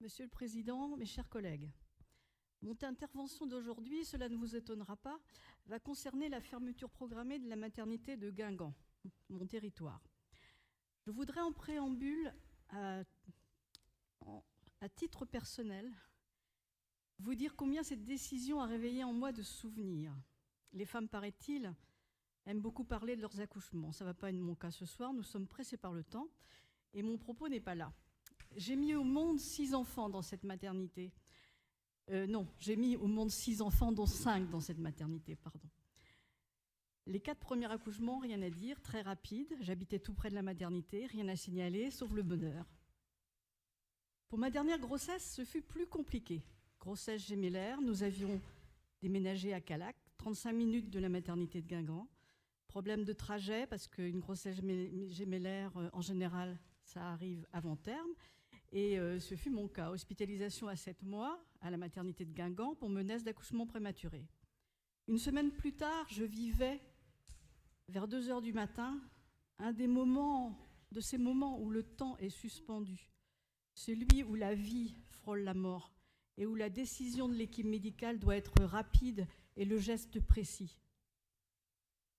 Monsieur le Président, mes chers collègues, mon intervention d'aujourd'hui, cela ne vous étonnera pas, va concerner la fermeture programmée de la maternité de Guingamp, mon territoire. Je voudrais en préambule, à titre personnel, vous dire combien cette décision a réveillé en moi de souvenirs. Les femmes, paraît-il, aiment beaucoup parler de leurs accouchements. Ça ne va pas être mon cas ce soir, nous sommes pressés par le temps et mon propos n'est pas là. J'ai mis au monde 6 enfants dans cette maternité. Non, j'ai mis au monde 6 enfants, dont 5 dans cette maternité, pardon. Les 4 premiers accouchements, rien à dire, très rapides. J'habitais tout près de la maternité, rien à signaler, sauf le bonheur. Pour ma dernière grossesse, ce fut plus compliqué. Grossesse gémellaire, nous avions déménagé à Calac, 35 minutes de la maternité de Guingamp. Problème de trajet, parce qu'une grossesse gémellaire, en général, ça arrive avant terme. Et ce fut mon cas. Hospitalisation à 7 mois à la maternité de Guingamp pour menace d'accouchement prématuré. Une semaine plus tard, je vivais, vers 2 heures du matin, un de ces moments où le temps est suspendu, celui où la vie frôle la mort et où la décision de l'équipe médicale doit être rapide et le geste précis.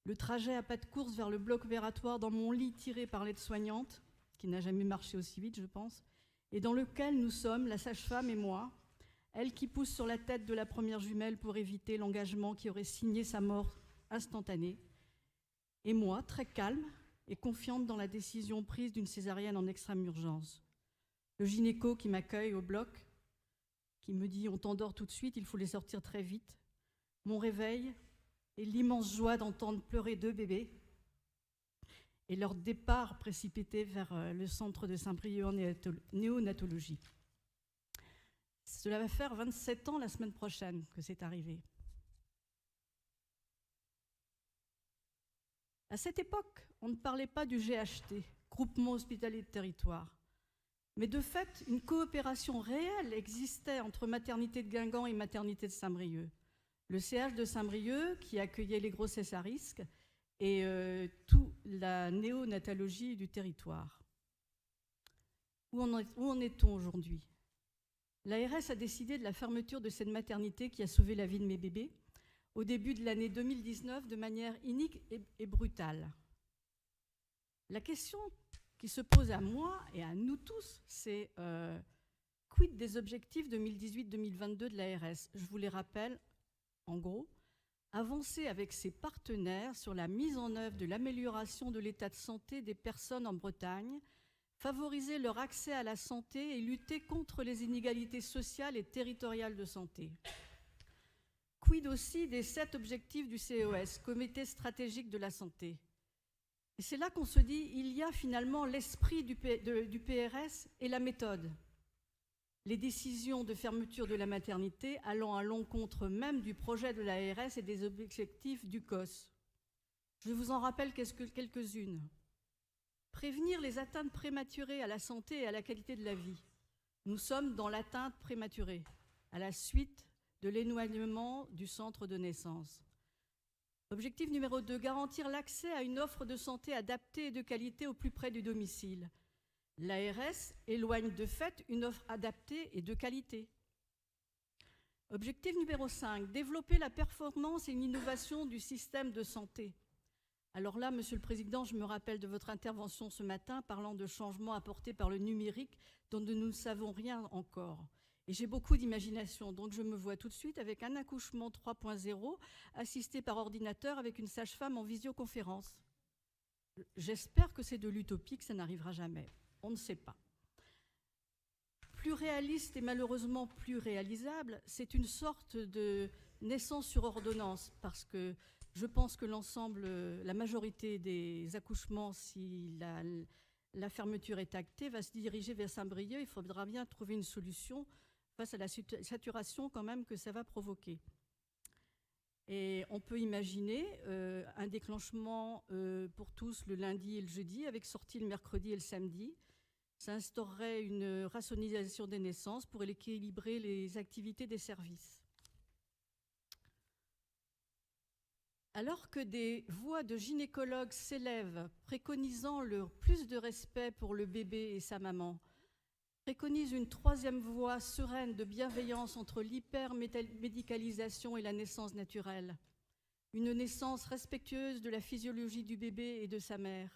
Le trajet à pas de course vers le bloc opératoire dans mon lit tiré par l'aide-soignante, qui n'a jamais marché aussi vite, je pense, et dans lequel nous sommes, la sage-femme et moi, elle qui pousse sur la tête de la première jumelle pour éviter l'engagement qui aurait signé sa mort instantanée, et moi, très calme et confiante dans la décision prise d'une césarienne en extrême urgence. Le gynéco qui m'accueille au bloc, qui me dit « on t'endort tout de suite, il faut les sortir très vite ». Mon réveil et l'immense joie d'entendre pleurer 2 bébés, et leur départ précipité vers le centre de Saint-Brieuc en néonatologie. Cela va faire 27 ans la semaine prochaine que c'est arrivé. À cette époque, on ne parlait pas du GHT, Groupement Hospitalier de Territoire, mais de fait, une coopération réelle existait entre maternité de Guingamp et maternité de Saint-Brieuc. Le CH de Saint-Brieuc, qui accueillait les grossesses à risque, et toute la néonatologie du territoire. Où en est-on aujourd'hui ? L'ARS a décidé de la fermeture de cette maternité qui a sauvé la vie de mes bébés au début de l'année 2019 de manière inique et brutale. La question qui se pose à moi et à nous tous, c'est quid des objectifs 2018-2022 de l'ARS ? Je vous les rappelle, en gros, avancer avec ses partenaires sur la mise en œuvre de l'amélioration de l'état de santé des personnes en Bretagne, favoriser leur accès à la santé et lutter contre les inégalités sociales et territoriales de santé. Quid aussi des 7 objectifs du CES, Comité stratégique de la santé. Et c'est là qu'on se dit, il y a finalement l'esprit du PRS et la méthode. Les décisions de fermeture de la maternité allant à l'encontre même du projet de l'ARS et des objectifs du COS. Je vous en rappelle quelques-unes. Prévenir les atteintes prématurées à la santé et à la qualité de la vie. Nous sommes dans l'atteinte prématurée, à la suite de l'éloignement du centre de naissance. Objectif numéro 2, garantir l'accès à une offre de santé adaptée et de qualité au plus près du domicile. L'ARS éloigne de fait une offre adaptée et de qualité. Objectif numéro 5, développer la performance et l'innovation du système de santé. Alors là, Monsieur le Président, je me rappelle de votre intervention ce matin parlant de changements apportés par le numérique dont nous ne savons rien encore. Et j'ai beaucoup d'imagination, donc je me vois tout de suite avec un accouchement 3.0 assisté par ordinateur avec une sage-femme en visioconférence. J'espère que c'est de l'utopie, que ça n'arrivera jamais. On ne sait pas. Plus réaliste et malheureusement plus réalisable, c'est une sorte de naissance sur ordonnance, parce que je pense que la majorité des accouchements, si la fermeture est actée, va se diriger vers Saint-Brieuc. Il faudra bien trouver une solution face à la saturation quand même que ça va provoquer. Et on peut imaginer un déclenchement pour tous le lundi et le jeudi, avec sortie le mercredi et le samedi. Ça instaurerait une rationalisation des naissances pour équilibrer les activités des services. Alors que des voix de gynécologues s'élèvent préconisant le plus de respect pour le bébé et sa maman, préconise une troisième voie sereine de bienveillance entre l'hypermédicalisation et la naissance naturelle. Une naissance respectueuse de la physiologie du bébé et de sa mère.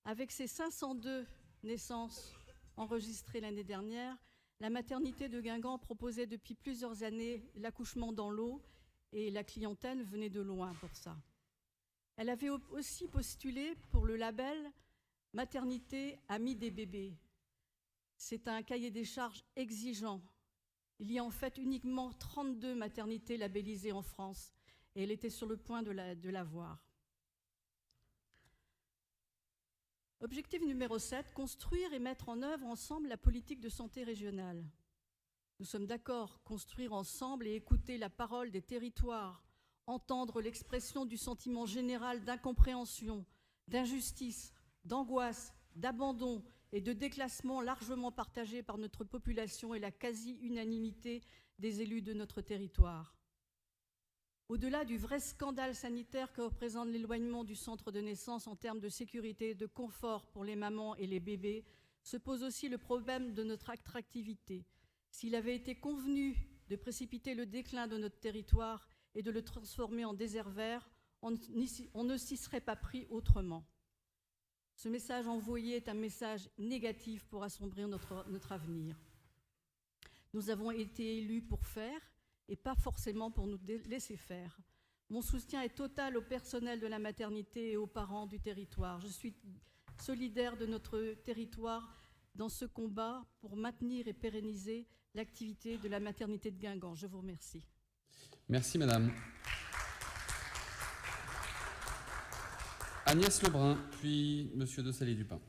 Avec ses 502 naissances enregistrées l'année dernière, la maternité de Guingamp proposait depuis plusieurs années l'accouchement dans l'eau et la clientèle venait de loin pour ça. Elle avait aussi postulé pour le label « Maternité amie des bébés ». C'est un cahier des charges exigeant. Il y a en fait uniquement 32 maternités labellisées en France et elle était sur le point de l'avoir. Objectif numéro 7, construire et mettre en œuvre ensemble la politique de santé régionale. Nous sommes d'accord, construire ensemble et écouter la parole des territoires, entendre l'expression du sentiment général d'incompréhension, d'injustice, d'angoisse, d'abandon et de déclassement largement partagé par notre population et la quasi-unanimité des élus de notre territoire. Au-delà du vrai scandale sanitaire que représente l'éloignement du centre de naissance en termes de sécurité et de confort pour les mamans et les bébés, se pose aussi le problème de notre attractivité. S'il avait été convenu de précipiter le déclin de notre territoire et de le transformer en désert vert, on ne s'y serait pas pris autrement. Ce message envoyé est un message négatif pour assombrir notre avenir. Nous avons été élus pour faire et pas forcément pour nous laisser faire. Mon soutien est total au personnel de la maternité et aux parents du territoire. Je suis solidaire de notre territoire dans ce combat pour maintenir et pérenniser l'activité de la maternité de Guingamp. Je vous remercie. Merci Madame. Agnès Lebrun, puis Monsieur de Salier-Dupin.